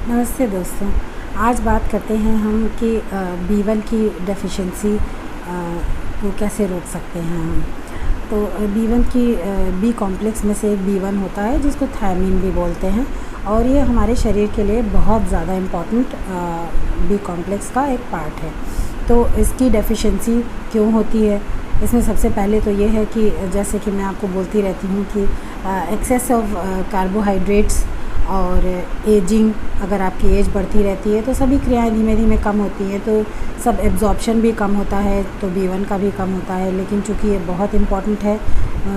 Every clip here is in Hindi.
नमस्ते दोस्तों। आज बात करते हैं हम कि B1 की डेफिशिएंसी को कैसे रोक सकते हैं हम। तो B1 की बी कॉम्प्लेक्स में से एक B1 होता है जिसको थायमीन भी बोलते हैं, और ये हमारे शरीर के लिए बहुत ज़्यादा इम्पॉर्टेंट बी कॉम्प्लेक्स का एक पार्ट है। तो इसकी डेफिशिएंसी क्यों होती है, इसमें सबसे पहले तो ये है कि जैसे कि मैं आपको बोलती रहती हूँ कि एक्सेस ऑफ कार्बोहाइड्रेट्स और एजिंग, अगर आपकी एज बढ़ती रहती है तो सभी क्रियाएं धीमे धीमे कम होती हैं, तो सब एब्जॉर्प्शन भी कम होता है, तो B1 का भी कम होता है। लेकिन चूंकि ये बहुत इम्पॉर्टेंट है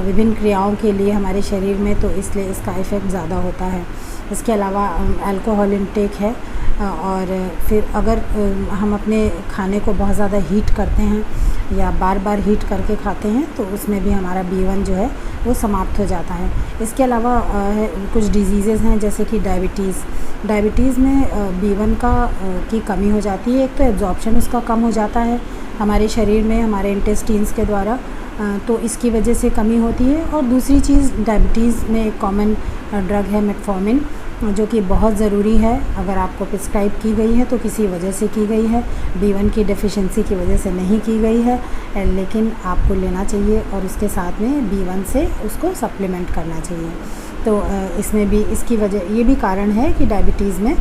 विभिन्न क्रियाओं के लिए हमारे शरीर में, तो इसलिए इसका इफ़ेक्ट ज़्यादा होता है। इसके अलावा अल्कोहल इंटेक है, और फिर अगर हम अपने खाने को बहुत ज़्यादा हीट करते हैं या बार बार हीट करके खाते हैं तो उसमें भी हमारा B1 जो है वो समाप्त हो जाता है। इसके अलावा कुछ डिजीज़ेज़ हैं जैसे कि डायबिटीज़ में B1 की कमी हो जाती है। एक तो एब्जॉर्प्शन उसका कम हो जाता है हमारे शरीर में, हमारे इंटेस्टाइन्स के द्वारा, तो इसकी वजह से कमी होती है। और दूसरी चीज़, डायबिटीज़ में एक कॉमन ड्रग है मेटफॉर्मिन, जो कि बहुत ज़रूरी है। अगर आपको प्रिस्क्राइब की गई है तो किसी वजह से की गई है, B1 की डेफिशिएंसी की वजह से नहीं की गई है, लेकिन आपको लेना चाहिए और उसके साथ में B1 से उसको सप्लीमेंट करना चाहिए। तो इसमें भी इसकी वजह ये भी कारण है कि डायबिटीज़ में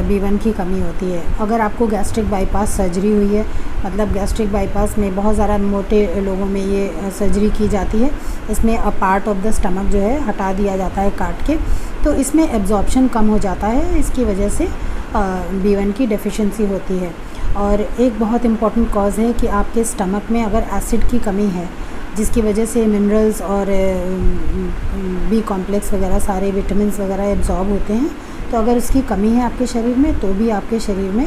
B1 की कमी होती है। अगर आपको गैस्ट्रिक बाईपास सर्जरी हुई है, मतलब गैस्ट्रिक बाईपास में बहुत ज़्यादा मोटे लोगों में ये सर्जरी की जाती है, इसमें a part of the stomach जो है हटा दिया जाता है काट के, तो इसमें एब्जॉर्प्शन कम हो जाता है, इसकी वजह से B1 की डेफिशिएंसी होती है। और एक बहुत इम्पॉर्टेंट कॉज़ है कि आपके स्टमक में अगर एसिड की कमी है, जिसकी वजह से मिनरल्स और बी कॉम्प्लेक्स वगैरह सारे विटामिन्स वगैरह एब्जॉर्ब होते हैं, तो अगर उसकी कमी है आपके शरीर में तो भी आपके शरीर में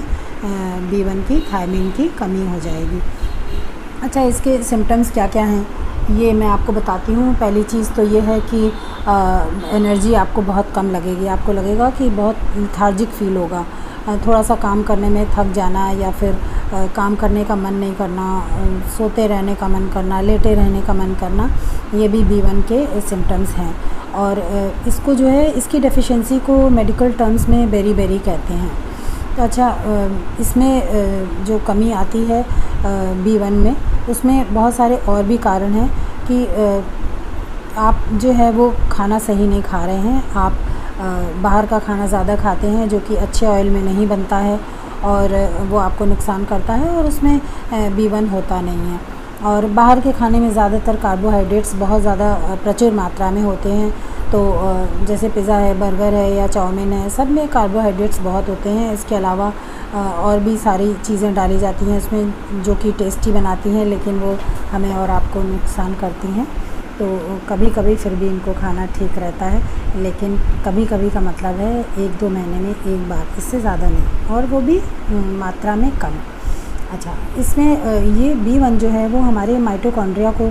B1 की थायमीन की कमी हो जाएगी। अच्छा, इसके सिम्टम्स क्या क्या हैं ये मैं आपको बताती हूँ। पहली चीज़ तो ये है कि एनर्जी आपको बहुत कम लगेगी, आपको लगेगा कि बहुत लेथार्जिक फील होगा, थोड़ा सा काम करने में थक जाना, या फिर काम करने का मन नहीं करना, सोते रहने का मन करना, लेटे रहने का मन करना, ये भी B1 के सिम्टम्स हैं। और इसको जो है, इसकी डेफिशिएंसी को मेडिकल टर्म्स में बेरी कहते हैं। तो अच्छा, इसमें जो कमी आती है B1 में, उसमें बहुत सारे और भी कारण हैं कि आप जो है वो खाना सही नहीं खा रहे हैं, आप बाहर का खाना ज़्यादा खाते हैं जो कि अच्छे ऑयल में नहीं बनता है, और वो आपको नुकसान करता है और उसमें B1 होता नहीं है। और बाहर के खाने में ज़्यादातर कार्बोहाइड्रेट्स बहुत ज़्यादा प्रचुर मात्रा में होते हैं, तो जैसे पिज़्ज़ा है, बर्गर है या चाउमीन है, सब में कार्बोहाइड्रेट्स बहुत होते हैं। इसके अलावा और भी सारी चीज़ें डाली जाती हैं इसमें जो कि टेस्टी बनाती हैं, लेकिन वो हमें और आपको नुकसान करती हैं। तो कभी कभी फिर भी इनको खाना ठीक रहता है, लेकिन कभी कभी का मतलब है 1-2 महीने में एक बार, इससे ज़्यादा नहीं, और वो भी मात्रा में कम। अच्छा, इसमें ये B1 जो है वो हमारे माइटोकॉन्ड्रिया को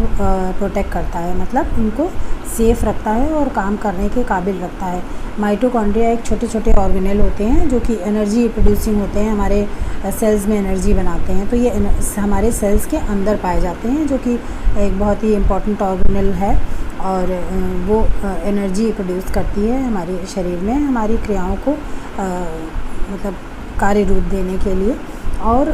प्रोटेक्ट करता है, मतलब उनको सेफ़ रखता है और काम करने के काबिल रखता है। माइटोकॉन्ड्रिया एक छोटे छोटे ऑर्गेनेल होते हैं जो कि एनर्जी प्रोड्यूसिंग होते हैं, हमारे सेल्स में एनर्जी बनाते हैं। तो ये हमारे सेल्स के अंदर पाए जाते हैं, जो कि एक बहुत ही इम्पॉर्टेंट ऑर्गेनेल है, और वो एनर्जी प्रोड्यूस करती है हमारे शरीर में, हमारी क्रियाओं को मतलब कार्य रूप देने के लिए। और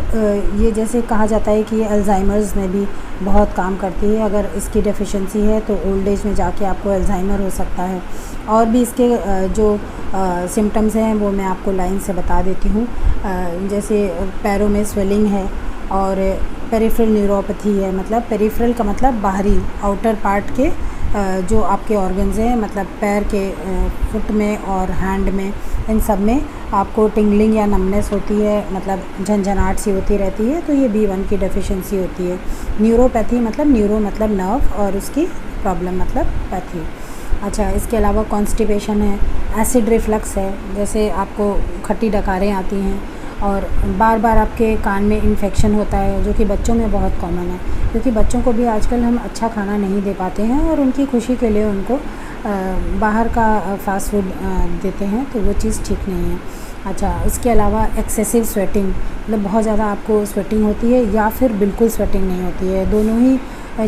ये जैसे कहा जाता है कि ये अल्ज़ाइमर्स में भी बहुत काम करती है। अगर इसकी डेफिशिएंसी है तो ओल्ड एज में जाके आपको अल्ज़ाइमर हो सकता है। और भी इसके जो सिम्टम्स हैं वो मैं आपको लाइन से बता देती हूँ। जैसे पैरों में स्वेलिंग है, और पेरिफेरल न्यूरोपैथी है, मतलब पेरिफेरल का मतलब बाहरी, आउटर पार्ट के जो आपके ऑर्गन्स हैं, मतलब पैर के फुट में और हैंड में, इन सब में आपको टिंगलिंग या नमनेस होती है, मतलब झंझनाहट सी होती रहती है, तो ये B1 की डेफिशिएंसी होती है। न्यूरोपैथी मतलब न्यूरो मतलब नर्व, और उसकी प्रॉब्लम मतलब पैथी। अच्छा, इसके अलावा कॉन्स्टिपेशन है, एसिड रिफ्लक्स है, जैसे आपको खट्टी डकारें आती हैं, और बार बार आपके कान में इन्फेक्शन होता है, जो कि बच्चों में बहुत कॉमन है, क्योंकि बच्चों को भी आजकल हम अच्छा खाना नहीं दे पाते हैं, और उनकी खुशी के लिए उनको बाहर का फ़ास्ट फूड देते हैं, तो वो चीज़ ठीक नहीं है। अच्छा, इसके अलावा एक्सेसिव स्वेटिंग, मतलब बहुत ज़्यादा आपको स्वेटिंग होती है या फिर बिल्कुल स्वेटिंग नहीं होती है, दोनों ही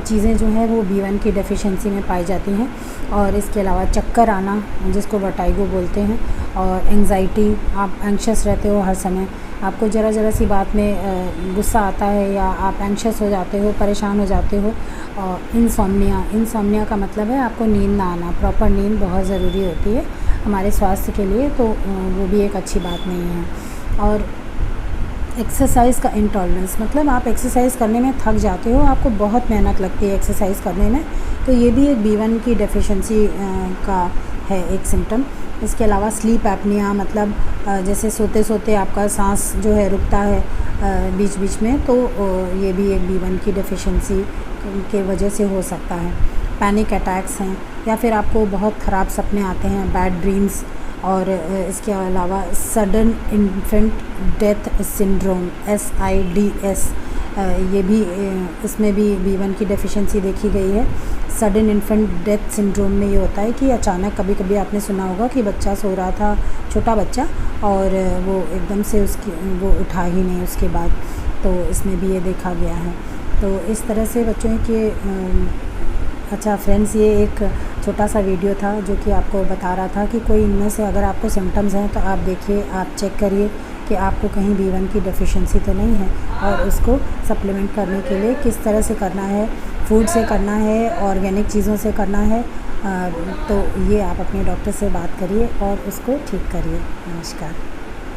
चीज़ें जो हैं वो B1 की डेफिशिएंसी में पाई जाती हैं। और इसके अलावा चक्कर आना, जिसको वर्टाइगो बोलते हैं, और एंग्जाइटी, आप एंग्शियस रहते हो हर समय, आपको ज़रा सी बात में गुस्सा आता है या आप एंग्शियस हो जाते हो, परेशान हो जाते हो। और इंसोम्निया का मतलब है आपको नींद ना आना। प्रॉपर नींद बहुत ज़रूरी होती है हमारे स्वास्थ्य के लिए, तो वो भी एक अच्छी बात नहीं है। और एक्सरसाइज़ का इंटॉलरेंस, मतलब आप एक्सरसाइज़ करने में थक जाते हो, आपको बहुत मेहनत लगती है एक्सरसाइज़ करने में, तो ये भी एक B1 की डेफिशिएंसी का है एक सिम्टम। इसके अलावा स्लीप एपनिया, मतलब जैसे सोते सोते आपका सांस जो है रुकता है बीच बीच में, तो ये भी एक B1 की डेफिशिएंसी के वजह से हो सकता है। पैनिक अटैक्स हैं, या फिर आपको बहुत ख़राब सपने आते हैं, बैड ड्रीम्स। और इसके अलावा sudden infant death syndrome, SIDS, ये भी इसमें भी B1 की डेफिशिएंसी देखी गई है। सडन इन्फेंट डेथ सिंड्रोम में ये होता है कि अचानक, कभी कभी आपने सुना होगा कि बच्चा सो रहा था, छोटा बच्चा, और वो एकदम से वो उठा ही नहीं उसके बाद, तो इसमें भी ये देखा गया है। तो इस तरह से बच्चों के अच्छा फ्रेंड्स, ये एक छोटा सा वीडियो था जो कि आपको बता रहा था कि कोई इनमें से अगर आपको सिम्टम्स हैं तो आप देखिए, आप चेक करिए कि आपको कहीं B1 की डेफिशिएंसी तो नहीं है, और उसको सप्लीमेंट करने के लिए किस तरह से करना है, फूड से करना है, ऑर्गेनिक चीज़ों से करना है। तो ये आप अपने डॉक्टर से बात करिए और उसको ठीक करिए। नमस्कार।